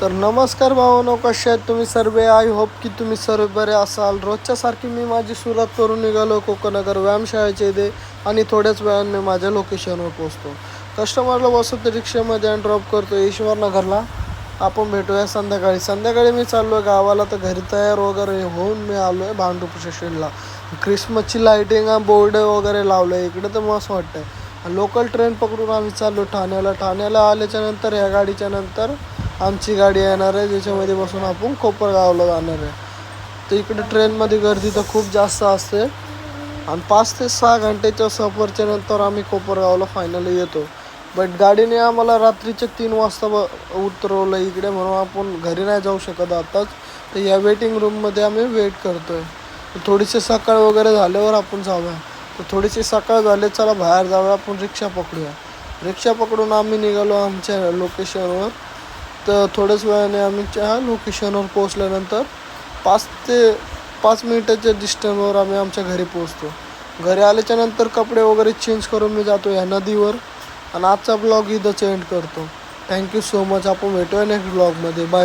तर नमस्कार भावांनो, कसे आहेत तुम्ही सर्व? आय होप की तुम्ही सर्व बरे असाल. रोजच्या सारखी मी माझी सुरुवात करून निघालो कोकणनगर व्यायामशाळेच्या इथे आणि थोड्याच वेळाने मी माझ्या लोकेशनवर पोहोचतो. कस्टमरला बसवतो रिक्षामध्ये आणि ड्रॉप करतो ईश्वरनगरला. आपण भेटूया संध्याकाळी. संध्याकाळी मी चाललो आहे गावाला, तर घरी तयार वगैरे होऊन मी आलो आहे भांडूप स्टेशनला. क्रिसमसची लाईटिंग बोर्ड वगैरे लावलं आहे इकडे, तर मस्त वाटतं आहे. लोकल ट्रेन पकडून आम्ही चाललो ठाण्याला. ठाण्याला आल्याच्या नंतर या गाडीच्या नंतर आमची गाडी येणार आहे, ज्याच्यामध्ये बसून आपण कोपरगावला जाणार आहे. तर इकडे ट्रेनमध्ये गर्दी तर खूप जास्त असते आणि 5 ते 6 घंटेच्या सफरच्या नंतर आम्ही कोपरगावला फायनली येतो. बट गाडीने आम्हाला रात्रीच्या 3 वाजता उतरवलं इकडे, म्हणून आपण घरी नाही जाऊ शकत आताच. तर या वेटिंग रूममध्ये आम्ही वेट करतो आहे. थोडीशी सकाळ वगैरे झाल्यावर आपण जाऊया. तर थोडीशी सकाळ झाली, चला बाहेर जाऊया, आपण रिक्षा पकडूया. रिक्षा पकडून आम्ही निघालो आमच्या लोकेशनवर. तर थोड्याच वेळाने आमच्या लोकेशनवर पोहोचल्यानंतर 5 ते 5 मिनिटाच्या डिस्टन्सवर आम्ही आमच्या घरी पोहोचतो. घरी आल्याच्यानंतर कपडे वगैरे चेंज करून मी जातो या नदीवर आणि आजचा ब्लॉग इथंच एंड करतो. Thank you so much. आपण भेटूया नेक्स्ट ब्लॉगमध्ये. बाय.